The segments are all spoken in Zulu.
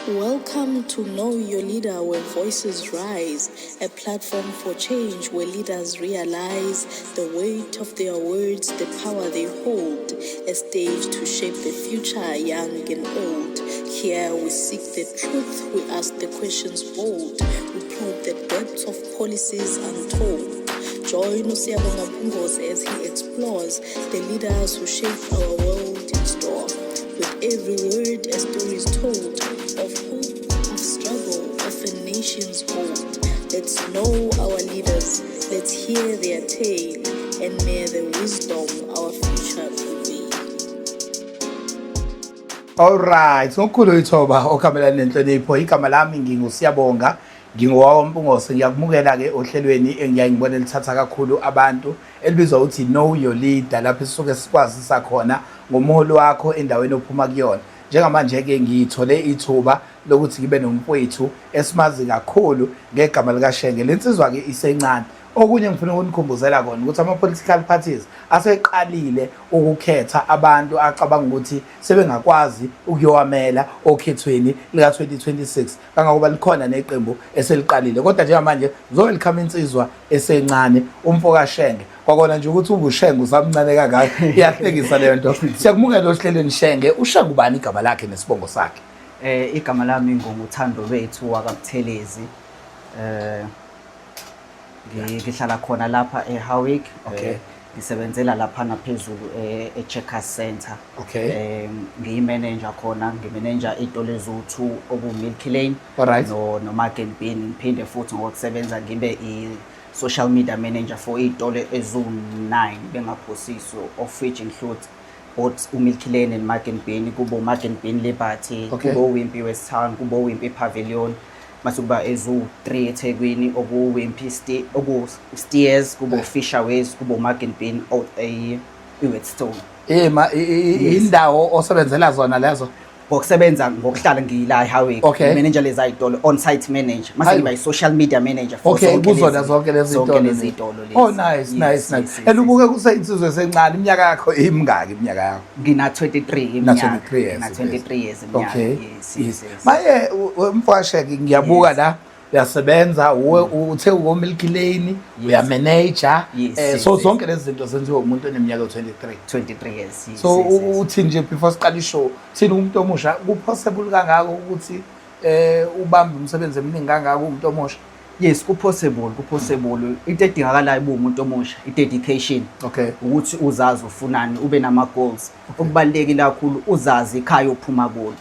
Welcome to Know Your Leader, where voices rise, a platform for change where leaders realize the weight of their words, the power they hold, a stage to shape the future, young and old. Here we seek the truth, we ask the questions bold, we probe the depths of policies untold. Join Usiyabonga Mpungose as he explores the leaders who shape our world in store. With every word, a story is told of hope, of struggle, of a nation's hold. Let's know our leaders, let's hear their tale, and may the wisdom our future prevail. Alright, ngokukhulu ithoba okamelana nenhlonipho igama lami ngingusiyabonga ngingowaMpungose ngiyakumukela ke ohlelweni engiyayibona lithatha kakhulu abantu elibizwa ukuthi Know Your Leader lapho sisuke sikwazisa khona ngomholi wakho endaweni ophuma kuyona. Njengamanje ke ngiyithole ithuba lokuthi ngibe nomfowethu esimazi kakhulu ngegama lika Shenge. Lensizwa ke isencane. Okunye ngifuna ukunikhumbuzela kona ukuthi ama-political parties aseqalile ukukhetha abantu acabanga ukuthi sebengakwazi ukuyowamela okhethweni lika 2026 kangakuba likhona neqembu eseliqalile. Kodwa njengamanje ngizowelcome insizwa esencane umfoka Shenge. Kwakona nje ukuthi ubuShenge usamncane kangaka iyahlekisa leyo nto. Siyakumukela ohlelweni Shenge. uShenge ubani igama lakhe nesibongo sakhe? Igama lami nguThando Wethu wakaButhelezi. Ngihlala khona lapha eHowick. Ngisebenzela lapha naphezulu eCheckers Center. Ngiyimanager khona, ngimanager itolo ezu2 obuMilky Lane no Market Bean. Ngiphinde futhi ngokusebenza ngibe i-social media manager for itolo ezu9 bengaphosiso, of which includes both uMilky Lane and Market Bean. Kubo Market Bean Liberty, kubo Wimpy West Town, kubo Wimpy Pavilion. Masuba ezu3 eThekwini, oku Wimpy Steers, kubo Fisherways, kubo Market Bean out eWheatstone. Indawo osebenzela zona lezo? Ngokusebenza ngokuhlala ngiyila eHowick, manager lezi ayitolo, on site manager, mase ngiba i-social media manager for zonke lezi itolo. Oh nice. Elubuke kuseyinsizwe esencane. Iminyaka yakho imingaki iminyaka yakho? Ngina 23 iminyaka. 23 years iminyaka. Yes. Maye umfoka Shenge ngiyabuka la uyasebenza uthe uMilky Lane uyamanager so zonke lezi zinto zenziwa umuntu oneminyaka 23 years. So uthi nje before siqala ishow thina umuntu omusha kupossible kangaka ukuthi ubambe umsebenzi eminingi kangaka umuntu omusha? Yes, kupossible. Into edingakalayo umuntu omusha i-dedication. Ukuthi uzazi ufunani, ube nama goals. Okubalekile kakhulu uzazi ikhaya ophuma kulo.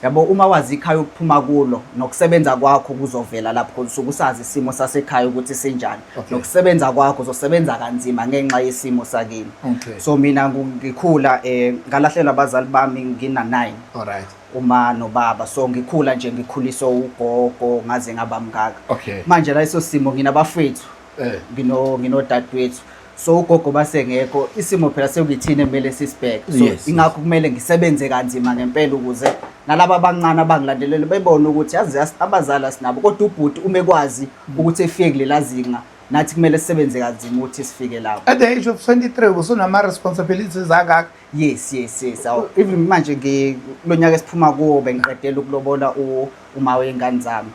Yabo uma wazi ikhaya ophuma kulo nokusebenza kwakho kuzovela lapho usuke usazi isimo sasekhaya ukuthi senjani. Nokusebenza kwakho uzosebenza kanzima ngenxa yesimo sakini. So mina ngikhula ngalahlelwa abazali bami ngina 9. Uma nobaba, so ngikhula nje ngikhuliswa ugogo ngaze ngaba mngaka. Manje la iso simo nginabafethu, nginodadewethu. So ugogo basengekho, isimo phela sekuyithina emele sisibheke. So ingakho kumele ngisebenze kanzima ngempela ukuze nalabo abancane abangilandelele bebone ukuthi yazi abazali asinabo, kodwa ubhuti umekwazi ukuthi efike kulela zinga nathi kumele sisebenze kanzima ukuthi sifike lapho. At the age of 23 usunama responsibilities angaka? Yes. Even manje kulonyaka esiphuma kuwo bengiqedela ukulobola uma wengane zami.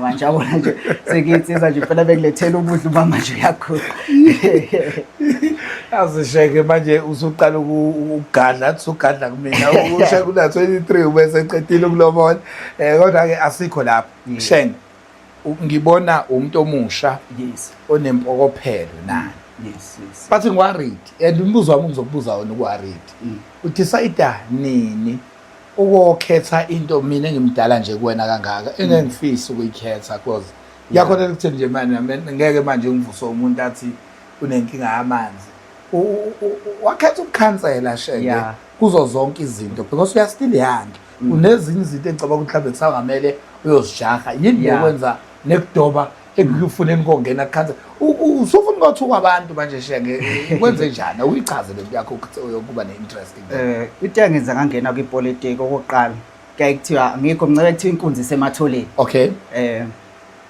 Manje abona nje sekiyinsizwa nje phela bekulethela ukudla mama nje yakho. Azisheke manje usuqala ukugadla, usugadla kumina uShenge kuna 23 bese ecedile ukulobola. Kodwa ke asikho lapho. Shenge ngibona umuntu omusha onempokophelo nani. But ngiworried and umbuzo wami ngizokubuza wona uworried. Udecide nini ukukhetha into mina engimdala nje kuwena kangaka engengifisa ukuyikhetha because yakhona ukuthi nje manje ngeke manje ngivuse umuntu athi unenkinga yamanzi. Wakhetha ukukhansela Shenge kuzo zonke izinto because uya still young. Unezinye izinto engicabanga ukuthi mhlawumbe kusangamele uyozijaha yini okwenza nekudoba ekufuneni kongena khanza usufuna ukuthi kwabantu manje Shenge ukwenze njani uyichaze lento yakho ukuthi uyokuba neinterest into yangenza ngangena kwipolitiki okokuqala kuyaye kuthiwa ngikho mnceke kuthiwa inkunzi isematholeni.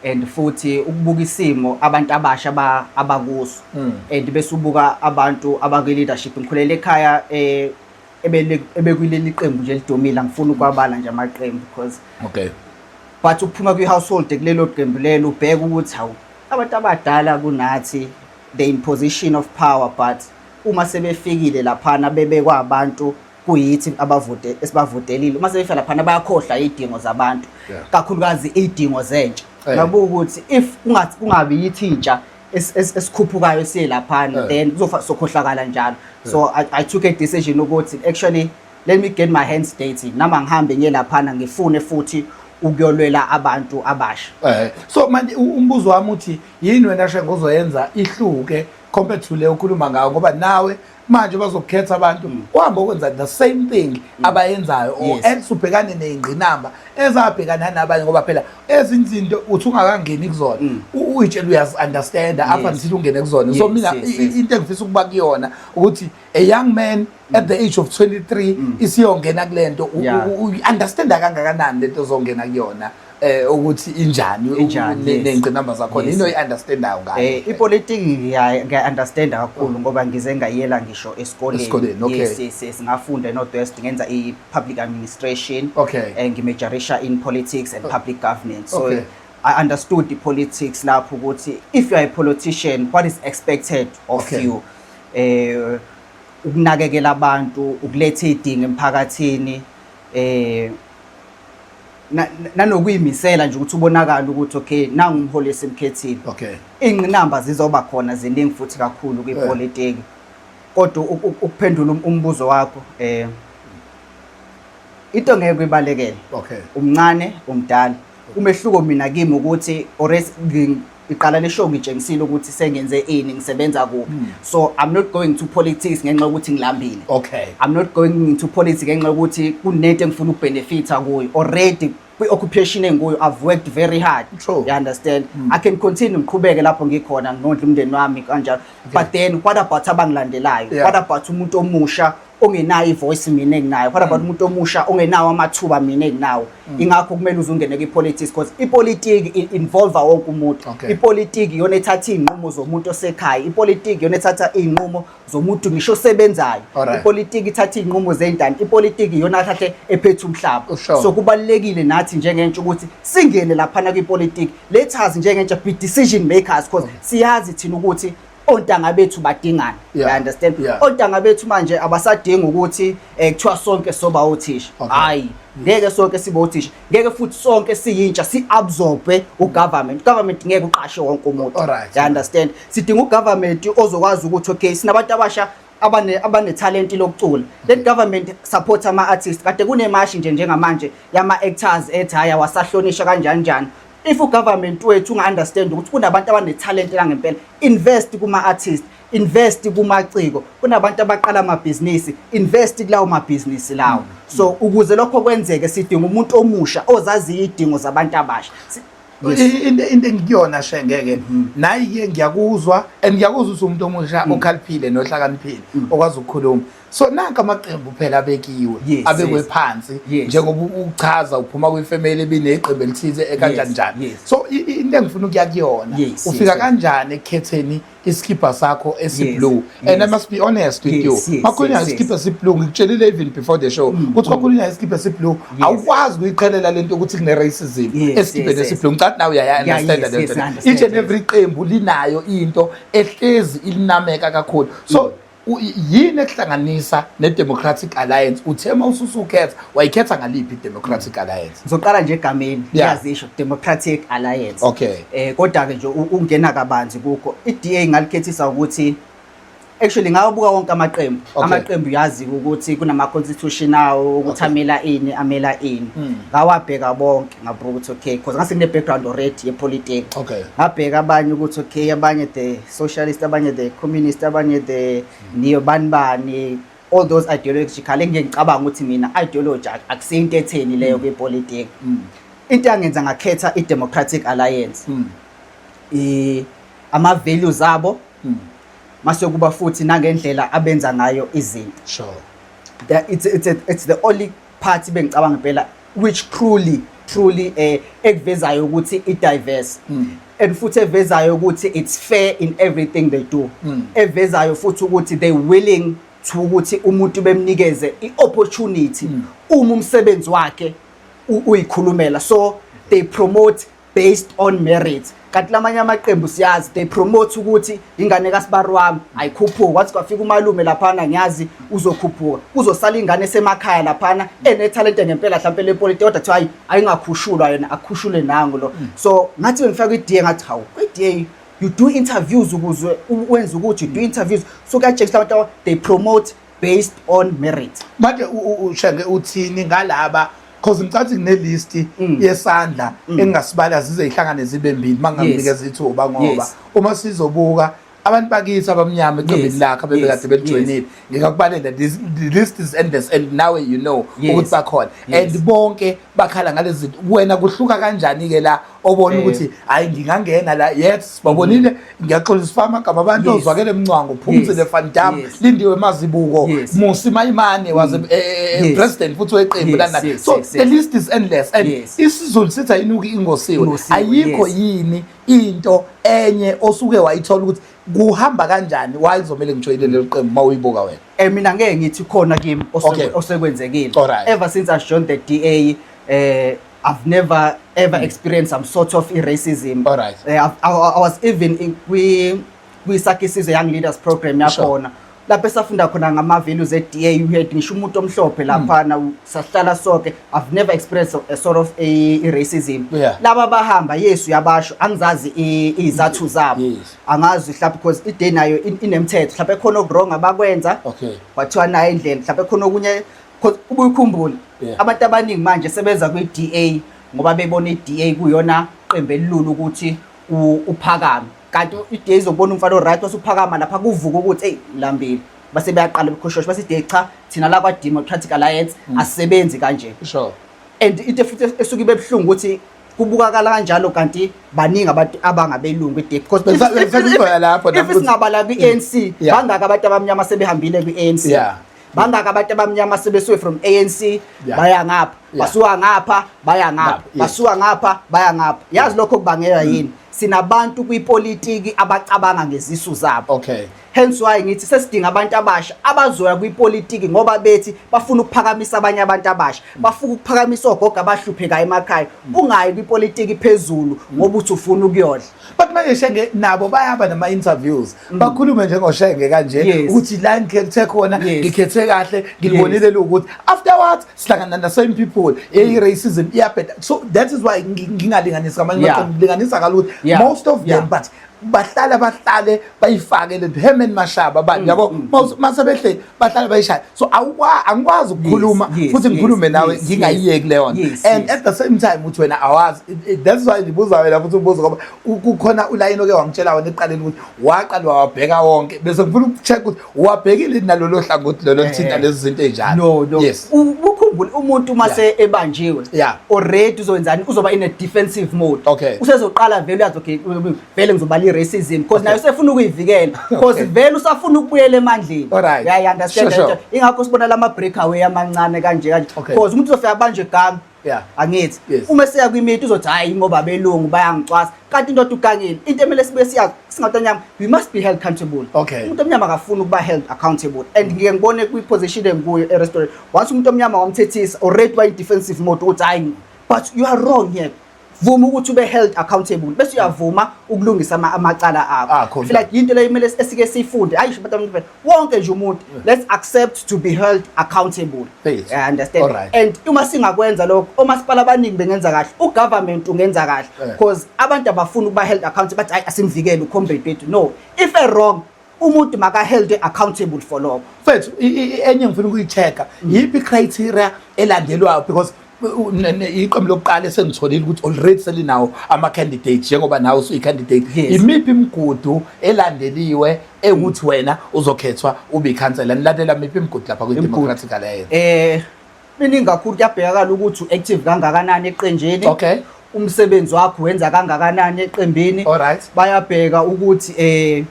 And futhi ukubuka isimo abantu abasha abakuso and bese ubuka abantu abakwi leadership. Ngikhulela ekhaya ebekuleli qembu nje lidumile, angifuni ukwabala nje amaqembu because but ukuphuma kwi-household kulelo qembu lelo ubheka ukuthi hawu abantu abadala kunathi they in position of power, but uma sebefikile laphana bebekwa abantu kuyithi esibavotelile uma sebefika laphana bayakhohlwa idingo zabantu kakhulukazi idingo zentsha. Ngabuka ukuthi if kungabi yithi intsha esikhuphukayo siye laphana then sokhohlakala njalo. So I took a decision ukuthi actually let me get my hands dirty nama ngihambe ngiye laphana ngifune futhi ukuyolwela abantu abasha. So manje umbuzo wami uthi yini wena Shengo ozoyenza ihluke compared to le ukhuluma ngayo ngoba nawe manje bazokukhetha abantu uhamba ukwenza the same thing abayenzayo or esubhekane nezingqinamba ezabhekana nabanye ngoba phela ezinzinto uthi ungakangeni kuzona uyitshela uyazi understand apha ngithi ungene kuzona. So mina into engifisa ukuba kuyona ukuthi a young man at the age of 23 isiyongena kulento understand kangakanani lento ozongena kuyona ukuthi injani nezingqinamba zakho ino i-understandayo ngayo. Ipolitiki ngiya-understanda kakhulu ngoba ngize ngayela ngisho esikoleni. Yes, ngafunda eNorthwest ngenza i-public administration ngimajorisha in politics and public governance. So I understood the politics lapho ukuthi if you are a politician what is expected of you, ukunakekela abantu, ukuletha idinga emphakathini, nanokuyimisela nje ukuthi ubonakala ukuthi okay nangu umholi esimkhethile. Ingqinamba zizoba khona ziningi futhi kakhulu kwipolitiki, kodwa ukuphendula umbuzo wakho into ngeke kubalekele umncane umdala. Umehluko mina kimi ukuthi iqala leshow ngitshengisile ukuthi sengenze ini ngisebenza kuphi. So I'm not going to politics ngenxa ukuthi ngilambile. I'm not going into politics ngenxa ukuthi kunento engifuna ukubenefita kuyo. Already kwi-occupation enguyo I've worked very hard. You understand? I can continue ngiqhubeke lapho ngikhona nginondla umndeni wami kanjalo. But then what about abangilandelayo? What about umuntu omusha ongenayo ivoice mina enginayo? What about umuntu omusha ongenawo amathuba mina enginawo? Ingakho kumele uzungene kwi-politics because ipolitiki involve wonke umuntu. Ipolitiki yona ethatha inqumo zomuntu osekhaya. Ipolitiki yona ethatha inqumo zomuntu ngisho osebenzayo. Ipolitiki ithatha inqumo zendani. Ipolitiki yona athathe ephethe umhlaba. So kubalekile nathi njengentsha ukuthi singene laphana kwipolitiki. Let us njengentsha be decision makers because siyazi thina ukuthi ontanga bethu badingana. You understand? Ontanga bethu manje abasadinga ukuthi kuthiwa sonke soba othisha. Hayi, ngeke sonke sibe othisha. Ngeke futhi sonke siyintsha si-absorbe ugovernment. Government ngeke uqashe wonke umuntu. You understand? Sidinga ugovernment ozokwazi ukuthi okay sinabantu abasha abane talent lokucula. Let government support ama-artists. Kade kunemashi njengamanje yama-actors ethi haya wasahlonisha kanjani. If ugovernment wethu unga-understand ukuthi kunabantu abane-talent langempela, invest kuma-artists, invest kumaciko, kunabantu abaqala amabhizinisi, invest kulawo mabhizinisi lawo. So ukuze lokho kwenzeke sidinga umuntu omusha ozaziyo idingo zabantu abasha. Into engiyona Shengeke nayi ngiyakuzwa and ngiyakuzwa ukuthi umuntu omusha okhaliphile nohlakaniphile okwazi ukukhuluma. So nanka amaqembu phela abekiwe abekwe phansi njengoba uchaza uphuma kwifamily ebineqembu elithize ekanjani njani. So into engifuna ukuya kuyona ufika kanjani ekukhetheni iskipper sakho esiblue? And I must be honest with you, makhona iskipper esiblue ngikutshelile even before the show ukuthi kwakhona iskipper esiblue awukwazi ukuyiqhelela lento ukuthi kune racism eskippeni esiblue. Ngicela nawe uya-understand lento. Each and every qembu linayo into ehlezi ilinameka kakhulu. So yini ekuhlanganisa ne-Democratic Alliance? Uthema ususukhetha wayikhetha ngaliphi i-Democratic Alliance? Ngizoqala nje egameni ngiyazisho Democratic Alliance. Kodwa ke nje ungena kabanzi kukho i-DA ngalikhethisa ukuthi actually ngabuka wonke amaqembu yazi ukuthi kunama-constitutional ukuthi amela ini ngawabheka bonke ngabuka ukuthi okay because ngase ngine background already yepolitiki. Ngabheka abanye ukuthi okay abanye the socialist, abanye the communist, abanye the neo-bani, all those ideological engiyicabanga ukuthi mina ideology akusiyinto etheni leyo kwepolitiki. Into yangenza ngakhetha i-Democratic Alliance ama-values abo mase kuba futhi nangendlela abenza ngayo izinto. It's the only party bengicabanga phela which truly ekuvezayo ukuthi i-diverse and futhi evezayo ukuthi it's fair in everything they do. Evezayo futhi ukuthi they willing to ukuthi umuntu bemnikeze i-opportunity uma umsebenzi wakhe uyikhulumela. So they promote based on merit. Kanti lamanye amaqembu siyazi they promote ukuthi ingane kaSibari wami ayikhuphuka wathi kwafika umalume laphana ngiyazi uzokhuphuka uzosala ingane esemakhaya laphana enetalent ngempela mhlawumbe lepolitiki kodwa kuthiwa ayingakhushulwa yena akhushule nangu lo so ngathi ngifaka iDA ngathi hawu kwiDA you do interviews ukuze wenza ukuthi you do interviews so kuyatshengisa abantu they promote based on merit. Manje ushenge uthini ngalaba because ngicabanga kunelist yesandla engasibala zize ihlangane zibe mbili manganikeza ithuba ngoba uma sizobuka abantu bakithi abamnyama eqembini lakhe bebekade belijoinile ngikakubalela the list is endless and now you know ukuthi bakhona and bonke bakhala ngalezi zinto wena kuhluka kanjani ke la obona ukuthi hayi ngingangena la yes babonile ngiyaxolisa fama kama abantu ozwakele emncwango Phumzile Van Dam Lindiwe Mazibuko Musi Mayimane was president futhi weqembu lana so the list is endless and isiZulu sithi ayinuki ingosiwe ayikho yini into enye osuke wayithola ukuthi kuhamba kanjani wayizomela ngijoyile lelo qembu mawuyibuka wena mina ngeke ngithi khona kimi osekwenzekile ever since I joined the DA I've never ever experienced some sort of racism. I was even in we Sakisi's Young Leaders Program yakhona lapho esafunda khona ngama values eDA we had ngisho umuntu omhlophe laphana sahlala sonke I've never experienced a sort of a racism laba bahamba yesu yabasho angizazi izathu zabo angazi mhlawumbe because iDA nayo inemthetho mhlawumbe khona okwrong abakwenza kwathiwa nayo indlela mhlawumbe khona okunye ubuyikhumbula abantu abaningi manje sebenza kwiDA ngoba bebona iDA kuyona qembu elilula ukuthi uphakame kanti iDA izobona umfana oright wasuphakama lapha kuvuka ukuthi hey lambile base bayaqala ukukhoshosha base iDA cha thina la kwa Democratic Alliance asisebenzi kanje and into futhi esuke ibebhlungu ukuthi kubukakala kanjalo kanti baningi abantu abangabelungu eDA because if singabala kwiANC bangaka abantu abamnyama sebehambile kwiANC bangaka abantu abamnyama sebesuke from ANC baya ngapha basuka ngapha baya ngapha basuka ngapha baya ngapha yazi lokho kubangela yini sinabantu kwipolitiki abacabanga ngezisu zabo hence why ngithi sesidinga abantu abasha abazoya kwipolitiki ngoba bethi bafuna ukuphakamisa abanye abantu abasha bafuna ukuphakamisa ogogo abahlupheka emakhaya ungayi kwipolitiki phezulu ngoba uthi ufuna ukuyodla but manje shenge nabo bayaba nama interviews bakhulume njengoshenge kanje ukuthi la ngikhethe khona ngikhethe kahle ngilibonile ukuthi afterwards sihlangana na same people racism iyabheda so that is why ngingalinganisa amanye ngilinganisa kaluthi most of them but bahlale bayifake le Herman Mashaba abantu yabo masebehle bahlale bayishaya so angikwazi ukukhuluma futhi ngikhulume nawe ngingayiyeki leyo and at the same time uthi wena awazi that's why ngibuza wena futhi ubuza ngoba kukhona ulayini oke wangitshela wena eqaleni ukuthi waqala wabheka wonke bese ngifuna ukucheck ukuthi wabhekile nalolo hlangothi lolo lithinta lezi zinto enjalo ukhumbula umuntu mase ebanjiwe already uzowenzani uzoba in a defensive mode usezoqala vele uyazi okay vele ngizobala racism because nayo sefuna ukuyivikela because vele usafuna ukubuyela emandleni yeah understand ingakho sibona lama breakaway amancane kanje because umuntu uzofika manje egama angithi uma seya kwimiti uzothi hayi ngoba belungu bayangicwasa kanti into ukangile into emele sibe siyazi singatanyama we must be held accountable umuntu omnyama akafuna ukuba held accountable and ngike ngibone kwi-position enguyo e-restaurant once umuntu omnyama wamthethisa already by defensive mode uthi hayi but you are wrong here vuma ukuthi ube held accountable bese uyavuma ukulungisa amacala akho feel like into le imele esike sifunde ayisho abantu wonke nje umuntu let's accept to be held accountable I understand and uma singakwenza lokho omasipala abaningi bengenza kahle ugovernment ungenza kahle because abantu abafuna ukuba held accountable bathi hayi asimvikele ucomrade wethu no if a wrong umuntu maka held accountable for lokho mfethu enye ngifuna ukuyichecka yipi criteria elandelwayo because iqembu lokuqala esengitholile ukuthi already selinawo ama candidates njengoba nawo usuyi candidate imiphi imigudu elandeliwe ukuthi wena uzokhethwa ube ikhansela nilandela imiphi imigudu lapha kwi Democratic Alliance miningi kakhulu kuyabhekakala ukuthi active kangakanani eqenjeni umsebenzi wakho wenza kangakanani eqembini bayabheka ukuthi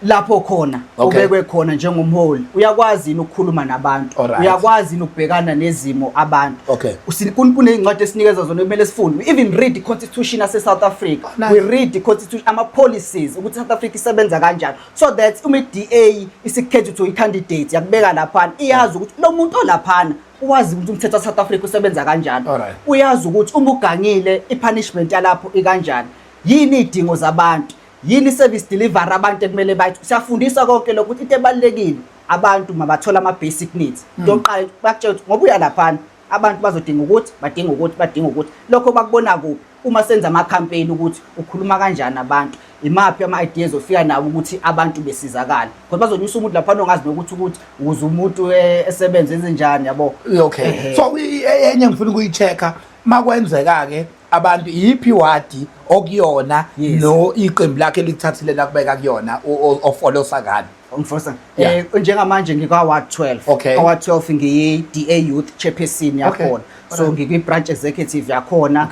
lapho khona ubekwe khona njengomholi uyakwazi ukukhuluma nabantu uyakwazi ukubhekana nezimo abantu kuney'ncwadi esinikeza zona kumele sifunde even read the constitution yase South Africa we read the constitution ama policies ukuthi South Africa isebenza kanjani so that uma i-DA isikhetha ukuthi i-candidate yakubeka laphana iyazi ukuthi lo muntu olaphana uwazi ukuthi umthetho South Africa usebenza kanjani uyazi ukuthi uma ugangile i-punishment yalapho ikanjani yini idingo zabantu yini service delivery abantu ekumele bayithi siyafundisa konke lokho ukuthi into ebalekile abantu mabathola ama basic needs doqala bakutshela ukuthi ngoba uya laphana abantu bazodinga ukuthi badinga ukuthi lokho bakubona kuphi uma senza ama campaign ukuthi ukhuluma kanjani abantu imaphi ama ideas ofika nawo ukuthi abantu besizakala ngoba bazonyusa umuntu laphana ongazi nokuthi ukuze umuntu esebenze ezenjani yabo so enye ngifuna ukuyichecka makwenzeka ke abantu yiphi wadi okuyona no iqembu lakhe lithathile lakubeka kuyona ofolosa kani umfosa njengamanje ngikwa ward 12 ward 12 ngiyi DA youth chairperson yakhona so ngikwi branch executive yakhona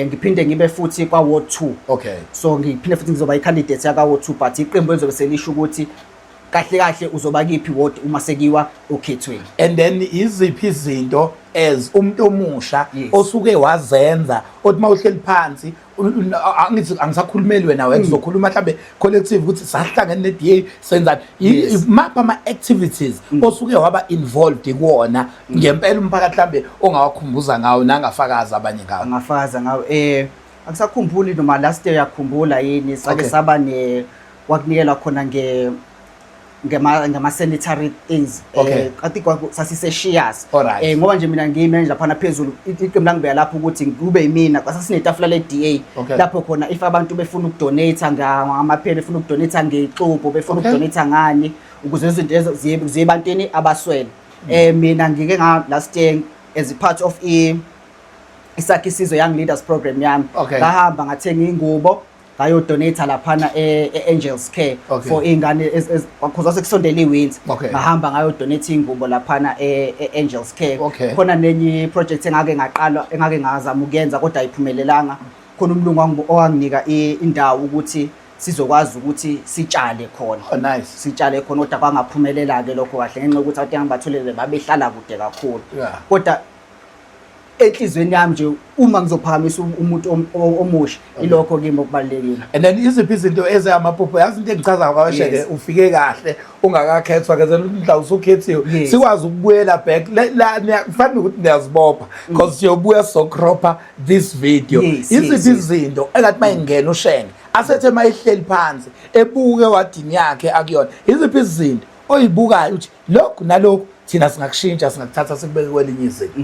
ngiphinde ngibe futhi kwa ward 2 so ngiphinde futhi ngizoba i candidate yaka ward 2 but iqembu lizobe selisho ukuthi kahle uzoba kiphi ward uma sekiwa okhethweni and then iziphi izinto as umuntu omusha osuke wazenza othi mawuhleli phansi angithi angisakhulumeli wena ngizokhuluma mhlambe collective ukuthi sahlangene ne-DA senzani mapha ama activities osuke waba involved kuona ngempela umphakathi mhlambe ongawakhumbuza ngawo nangafakaza abanye ngawo angafakaza ngawo angisakhumbuli noma last year yakhumbula yini sake saba wakunikela khona ngama sanitary things I think sasise shares ngoba nje mina ngiyimanager phana phezulu iqembu langibeka lapho ukuthi kube yimina kwasasinetafula le-DA lapho khona if abantu befuna ukudonate ngamaphela befuna ukudonate ngexubo befuna ukudonate ngani ukuze izinto ezo ziye ebantwini abaswele mina ngike last year as a part of isakhi sizwe young leaders program yami ngahamba ngathenga ingubo ngayo donate laphana Angels Care for ingane because asekusondela iwinter ngahamba ngayo donate ingubo laphana Angels Care khona nenye project engake ngazama ukuyenza kodwa ayiphumelelanga khona umlungu owanginika indawo ukuthi sizokwazi ukuthi sitshale khona sitshale khona kodwa kwangaphumelela ke lokho kahle ngenxa ukuthi abantu angibatholele babehlala kude kakhulu kodwa enhlizweni yami nje uma ngizophakamisa umuntu omusha ilokho kimi okubalekile and then iziphi izinto ezamaphupho yazi into engichaza kwawasheke ufike kahle ungakakhethwa ke mhla usukhethiwe sikwazi ukubuyela back la kufanele ukuthi niyazibopha because siyobuya sokropha this video iziphi izinto engathi mayingena ushenge asethe mayihleli phansi ebuke wadini yakhe akuyona iziphi izinto oyibukayo uthi lokho nalokho thina singakushintsha singakuthatha sikubeke kwelinye izinto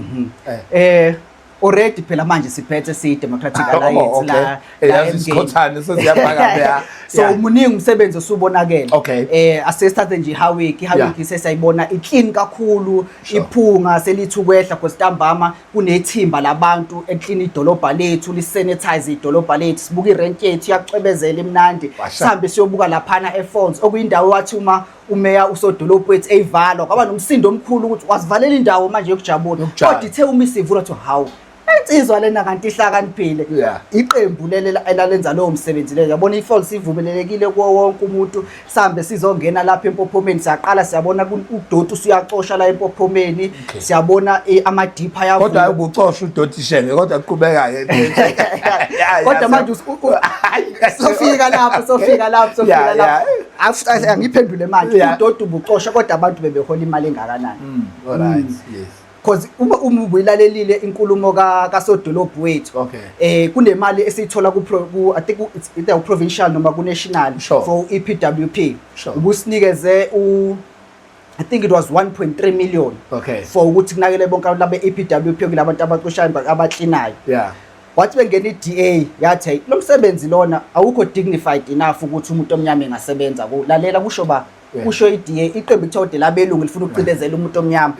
already phela manje siphethe si-Democratic Alliance la isikhothane sesiyabhaka so umuningi umsebenzi osubonakele asesithathe nje i-Hawiki sesayibona i-clean kakhulu iphunga selithi ukwehla kwesitambama kunethimba labantu eclean idolobha lethu lisanitize idolobha lethu sibuka irent yethu iyacwebezela imnandi sihambe siyobuka laphana eFons okuyindawo wathi uma umeya usodolophu wethu eyivalwa kwaba nomsindo omkhulu ukuthi wasivalela indawo manje yokujabula kodwa ithe uma isivula ukuthi hawu insizwa lena kanti ihlakaniphile iqembu elalenza lowo msebenzi leyo yabona iFalls ivumelelekile kuwo wonke umuntu sihambe sizongena lapha empophomeni siyaqala siyabona udoti usuyacosha la empophomeni siyabona amadipha yavu kodwa ukucosha udoti shenge kodwa kuqhubeka ke kodwa manje sofika lapho angiphendule manje udoti ubucosha kodwa abantu bebehola imali engakanani alright yes because uma ubuyilalelile inkulumo kasodolophu wethu kunemali esiyithola I think it's provincial noma ku national for EPWP ubusinikeze I think it was 1.3 million for ukuthi kunakele bonke abantu labe EPWP kulabantu abaqoshayo abaklinayo wathi bengena iDA yathi lo msebenzi lona awukho dignified enough ukuthi umuntu omnyama engasebenza lalela kusho iDA iqembu ithode labelungu lifuna ukucindezela umuntu omnyama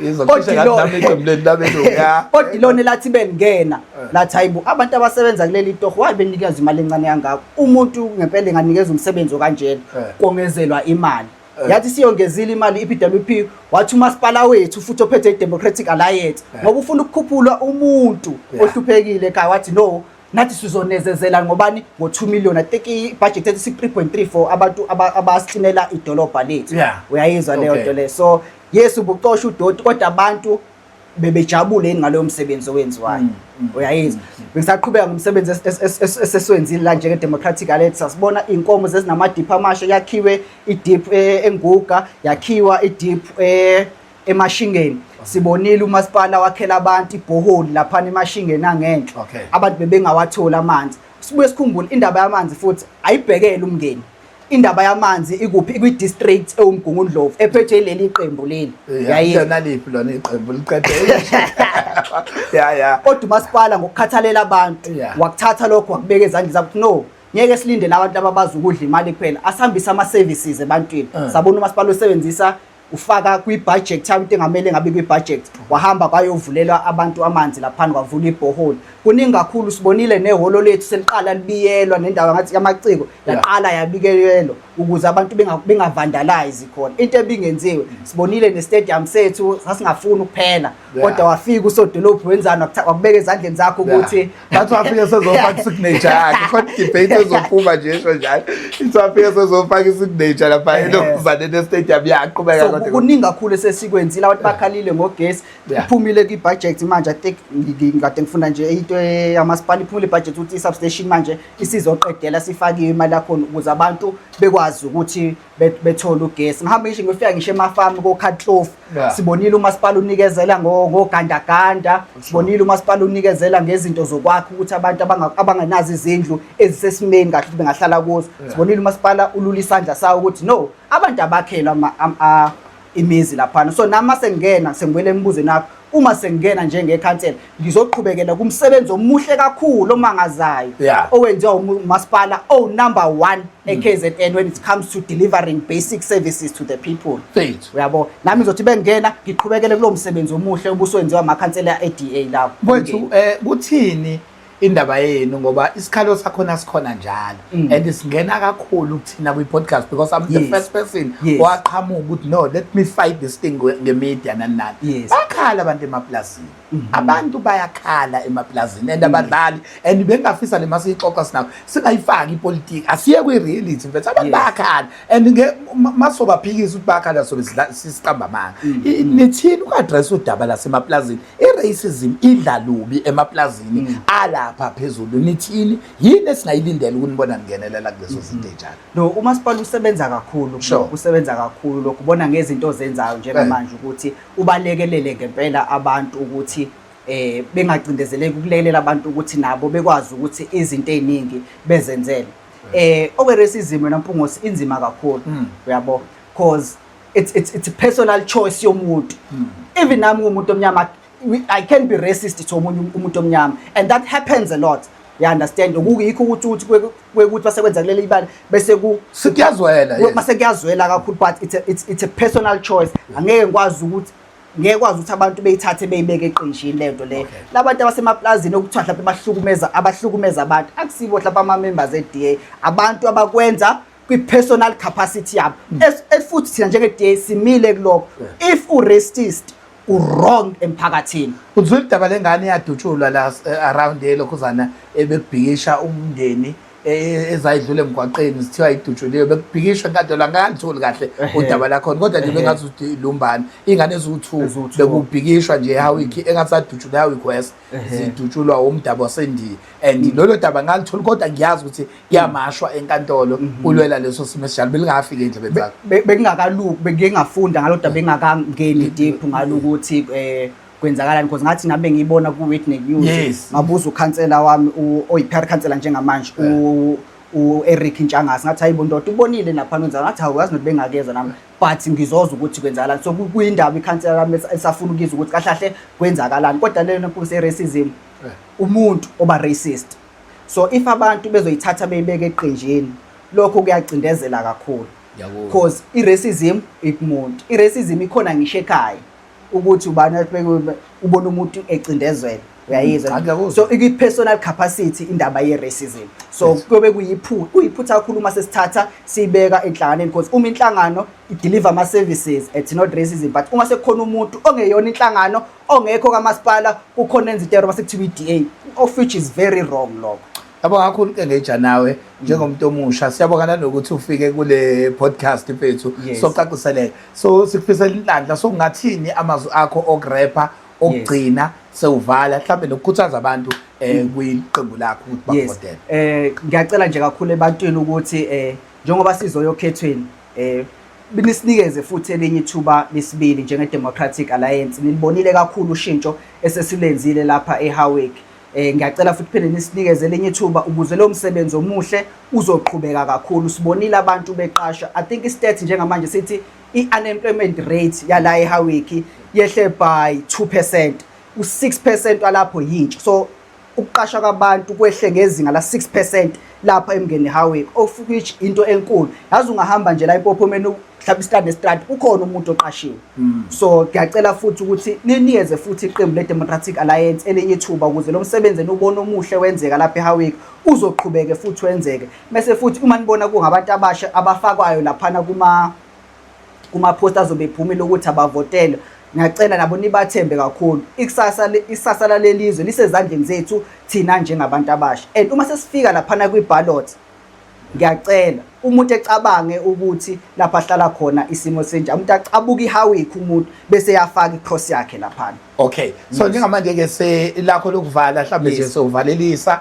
kodwa lona lathi bengena lathi hayibo abantu abasebenza kuleli torho wabe benikeza imali encane yangako umuntu ngempela enganikeza umsebenzi okanjena kongezelwa imali yathi siyongezile imali iPWP wathi umasipala wethu futhi ophethe iDemocratic Alliance ngoba ufuna ukukhuphula umuntu ohluphekile ekhaya wathi no nathi sizonezezela ngobani ngo2 million. I think i-budget ethi 3.3 for abantu abasicimela idolobha lethu. Uyayizwa leyo nto le. So yes ubucosha udoti kodwa abantu bebejabule ngaloyo msebenzi owenziwayo. Uyayizwa. Bengisaqhubeka ngomsebenzi eseswenzile la nje ke-Democratic Alliance. Sasibona inkomo zezinama-dip amasha, yakhiwe i-dip eNguga, yakhiwa i-dip eMashingeni. Sibonile umasipala wakhela abantu ibhoholi lapha eMashingeni angenhla. Abantu bebengawatholi amanzi. Sibuye sikhumbule indaba yamanzi futhi ayibhekele umngeni. Indaba yamanzi ikuphi kwi-district ewumgungundlovu ephethe leli qembu leli. Yayizona liphi lona iqembu liqede. Kodwa umasipala ngokukhathalela abantu wakuthatha lokho wakubeka ezandleni zakhe. No, ngeke silinde labantu ababazi ukudla imali kuphela, asihambisa ama-services ebantwini. Sabona umasipala usebenzisa ufaka kwi-budget into engamele ngabe kwi-budget, wahamba kwayovulela abantu amanzi lapha kwavula ibhoholi. Kuningi kakhulu sibonile nehholo lethu seliqala libiyelwa nendawo ngathi yamaciko yaqala yabikelelwa ukuze abantu bengavandalize khona. Into ebingenziwe sibonile ne-stadium sethu sasingafuni ukuphela kodwa wafika usodolophu wenzana wakubeka ezandleni zakho ukuthi bathi wafika sezofaka isignature yakhe khona debate ezophuma nje esho njalo. Ithi wafika sezofaka isignature lapha elokuzane ne-stadium yaqhubeka kodwa kuningi kakhulu esesikwenzile. Abantu bakhalile ngogesi iphumile kwi-budget manje. I think ngikade ngifunda nje into yamasipala iphumile i-budget ukuthi i-substation manje isizoqedela sifakiwe imali yakhona ukuze abantu bekwazi ukuthi bethole ugesi. Ngihambe ngisho ngifika ngisho emafamu koKhatlofu, sibonile umasipala unikezela ngogandaganda, sibonile umasipala unikezela ngezinto zokwakha ukuthi abantu abangenazo izindlu ezisesimeni kahle bengahlala kuzo. Sibonile umasipala ulula isandla sawo ukuthi no, abantu abakhelwa imizi laphana. So nami sengena sengibele embuzo nakho, uma sengena njengekhansela ngizoqhubekela kumsebenzi omuhle kakhulu omangazayo owenziwa umasipala number 1 eKZN when it comes to delivering basic services to the people. Uyabo, nami ngizothi bengena ngiqhubekele kulo msebenzi omuhle obusowenziwa amakhansela eDA lapho. Mfowethu kuthini indaba yenu ngoba isikhalo sakhona sikhona njalo and singena kakhulu kuthina kwi-podcast because I'm the first person waqhamuka ukuthi no, let me fight this thing nge-media nani. Bakhala abantu emaplazini, abantu bayakhala emaplazini and abadlali and bengafisa le masixoxa sinako singayifaki ipolitiki asiye kwi-reality mfethu. Abantu bayakhala and masobaphikisa ukuthi bayakhala sobe sisiqamba amanga. Nithini uku-address udaba lasemaplazini, i-racism idla lubi emaplazini alapha phezulu? Nithini yini esingayilindela ukunibona ngingenelela kulezo zinto enjalo? No, umasipala usebenza kakhulu, usebenza kakhulu lokho ubona ngezinto ozenzayo njengamanje ukuthi ubalekelele ngempela abantu ukuthi bengacindezeleki ukulekelela abantu ukuthi nabo bekwazi ukuthi izinto eziningi bezenzele. Okwe-racism yona Mpungose inzima kakhulu, uyabo, because it's a personal choice yomuntu. Even nami umuntu omnyama I can be racist to umuntu omnyama and that happens a lot. You understand? Ukuyikho ukuthi basekwenza kuleli ibali bese sikuyazwela mase kuyazwela kakhulu, but it's a personal choice. Angeke ngikwazi ukuthi abantu beyithathe beyibeke eqinjini lento le. Labantu abasemaplazini okuthiwa mhlawumbe abahlukumeza abantu akusibo mhlawumbe ama-members eDA, abantu abakwenza kwi-personal capacity yabo. Futhi thina njenge-DA simile kulokho. If u-racist wrong emphakathini. Uzwile idaba lengane yadutshulwa la around elokhuzana ebekubhikisha umndeni ezayidlule emgwaqeni sithiwa idutshuliwe, bekubhikishwa kadolwa ngalitholi kahle udaba lakhona kodwa nje bengazuthi lumbani ingane eziwu2 bekubhikishwa nje hawiki engasadutshulwa hawiki west zidutshulwa umdaba wasendiya and lolo daba ngalitholi kodwa ngiyazi ukuthi kuyamashwa enkantolo ulwela leso simo esijalo belingafika endlebeni zakho. Bekungakaluki bengingafunda ngalodwa bengakangeni deep ngalokuthi kwenzakalani because ngathi nabe ngiyibona ku-Witney News ngabuza ukhansela wami oyi-PR khansela njengamanje u-Eric Ntshangasi ngathi hayibo ndoda ubonile lapha nonza ngathi awuyazi nokuthi bengakeza nami but ngizoza ukuthi kwenzakalani. So kuyindaba ikhansela lami esafuna ukizwa ukuthi kahle kwenzakalani kodwa leyo nto se-racism umuntu oba racist. So if abantu bezoyithatha beyibeke eqinjini lokho kuyacindezela kakhulu because i-racism ikumuntu, i-racism ikhona ngisho ekhaya ukuthi ubani ubona umuntu ecindezela uyayizwa so i-personal capacity indaba ye-racism so kuyobe kuyiphutha kakhulu uma sesithatha siyibeka enhlanganeni because uma inhlangano i-deliver ama-services it's not racism but uma sekukhona umuntu ongeyona inhlangano ongekho kamasipala kukhona enza into abasekuthiwa i-DA of which is very wrong lokho. Yabo kakhulu ke ngeja nawe njengomuntu omusha siyabonga nanokuthi ufike kule podcast mfethu socaciseleka so sikufisela inhlanhla so ngathini amazwi akho okurapper okugcina sewuvala mhlambe nokukhuthaza abantu kwiqembu lakho ukuthi bavotele. Ngiyacela nje kakhulu ebantwini ukuthi njengoba sizoyokhethweni binisikeze futhi elinye ithuba lesibili njenge Democratic Alliance nilibonile kakhulu ushintsho esesilenzile lapha eHowick. Ngiyacela futhi phela nisinikeze elinye ithuba ukuze lo msebenzi omuhle uzoqhubeka kakhulu sibonile abantu beqasha I think istats njengamanje sithi i-unemployment rate yala eHowick yehle by 2% u6% alapho yintsha so ukuqasha kwabantu kwehle ngezinga la 6% lapha emngeni eHowick of which into enkulu yazi ungahamba nje la ePophomeni mhlawumbe istrad nestrad ukhona umuntu oqashiwe so ngiyacela futhi ukuthi ninikeze futhi iqembu le-Democratic Alliance elinye ithuba ukuze lo msebenzi enubona omuhle wenzeka lapha eHowick uzoqhubeke futhi wenzeke bese futhi uma nibona kungabantu abasha abafakwayo laphana kuma-post azobe ephumile ukuthi abavotele ngiyacela nabo nibathembe kakhulu isasa lalelizwe lisezandleni zethu thina njengabantu abasha and uma sesifika laphana kwi-ballot ngiyacela umuntu ecabange ukuthi lapha ahlala khona isimo senje umuntu acabuka iHowick umuntu bese yafaka icross yakhe laphana. Okay so njengamanje ke selakho lokuvala mhlambe nje sovalelisa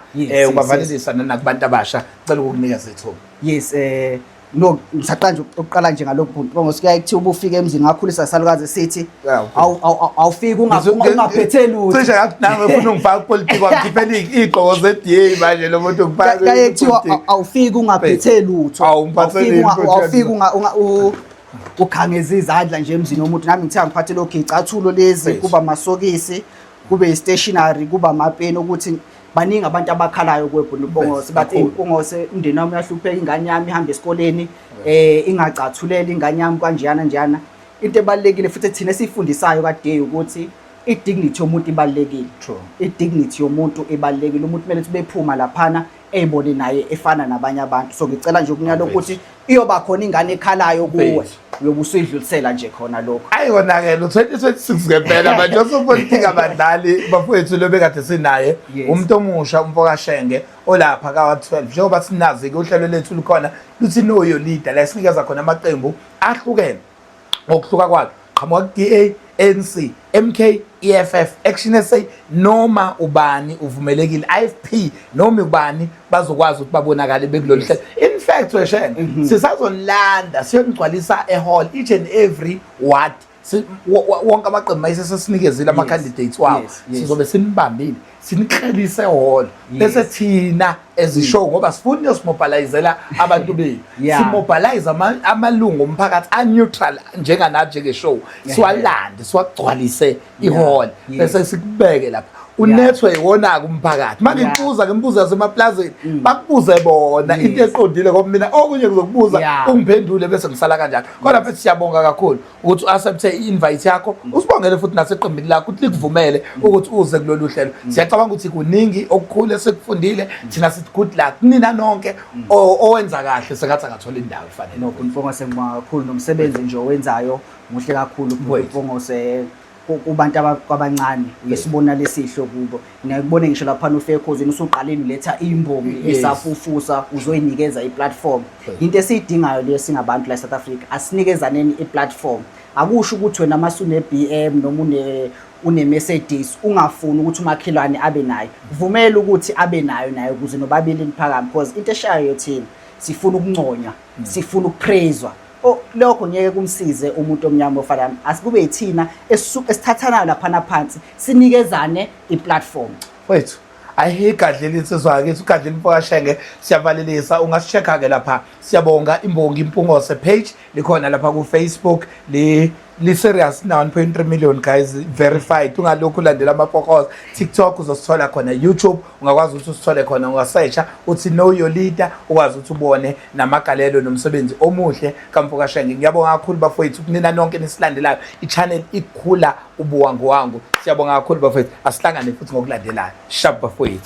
ungavalelisa nakubantu abasha cela ukukunikeza ithuba. Yes no ngisaqala nje ukuqala nje ngalokho punto ngosikuya kuthi ubufika emzini ngakhulisa salukazi sithi awufika ungaphethe lutho cishe nawe ufuna ungifaka kupolitiki wangiphelika igqoko ze-DA manje lo muntu ngifaka kaye kuthiwa awufika ungaphethe lutho awufika ukhangeza izandla nje emzini womuntu nami ngithe ngiphathe lokho icathulo lezi kuba amasokisi kube i-stationery kuba amapeni ukuthi baningi abantu abakhalayo kweBhunubongose bathi iBhungose umndeni wami uyahlupheka ingane yami ihamba esikoleni ingacathulela ingane yami kanjeyana njana into ebalekile futhi thina esifundisayo kade ukuthi i-dignity yomuntu ibalekile i-dignity yomuntu ibalekile umuntu kumele bephuma laphana eyibone naye efana nabanye abantu so ngicela nje ukunyalo ukuthi iyoba khona ingane ekhalayo kuwe uyobusuyidlulisela nje khona lokho ayonakela u2026 ngempela manje osopolitiki abadlali bafowethu lo bekade sinaye umuntu omusha umfoka Shenge olapha ka12 njengoba sinazi ke uhlelo lethu likhona luthi know your leader la sinikeza khona amaqembu ahlukene ngokuhluka kwalo qhamuka DA ANC MK EFF Action SA noma ubani uvumelekile IFP noma ubani bazokwazi ukuthi babonakale bekulolu hlelo in fact weshenge sisazolanda siyongcwalisa ehall each and every ward wonke amaqembu ayesesinikezile ama candidates wawo sizobe sinibambile siniqhelise ehall bese thina ezishow ngoba sifuna usimobilizela abantu bethu simobilize amalungu omphakathi a-neutral njenganathi njengeshow siwalande siwagcwalise ihall bese sikubeke lapha unethwe wona kumphakathi manje ngimbuza yasemaplazini bakubuze bona into eqondile ngoba mina okunye kuzokubuza ungiphendule bese ngisala kanjalo kodwa mfethu siyabonga kakhulu ukuthi accepte i-invite yakho usibongele futhi naseqembini lakho ukuthi likuvumele ukuthi uze kulolu hlelo siyacabanga ukuthi kuningi okukhulu esikufundile thina sithi good luck nina nonke owenza kahle sengathi angathola indawo efanele Mfongose ngibonga kakhulu nomsebenzi nje owenzayo muhle kakhulu Mfongose kubantu abancane ngesibona lesihlo kubo ngiyakubona ngisho lapha uFekhozini usuqaleni uletha imbongi esafufusa uzoyinikeza iplatform into esiyidingayo leyo singabantu la South Africa asinikezaneni iplatform akusho ukuthi wena masune BM noma une Mercedes ungafuni ukuthi umakhelwane abe nayo vumela ukuthi abe nayo ukuze nobabili niphakame because into eshayo thina sifuna ukunconywa sifuna ukupraiswa lokho ngeke kumsize umuntu omnyama ofana asikube yithina esithathana lapha phansi sinikezane iplatform wethu ayigadleli insizwa ke ugadleli Mfoka Shenge siyavalelisa ungasichecka ke lapha siyabonga imbongi Impungose page likhona lapha ku Facebook Li-serious na 1.3 million guys verified. Ungalokhu ulandela amapokoza. TikTok uzosithola khona, YouTube ungakwazi ukuthi usithole khona, ungasearcha uthi know your leader, ukwazi ukuthi ubone namagalelo nomsebenzi omuhle kaMfoka Shenge. Ngiyabonga kakhulu bafowethu kunina nonke nisilandelayo. I-channel ikhula ubuwangu wangu. Siyabonga kakhulu bafowethu. Asihlangane futhi ngokulandelayo. Sharp bafowethu.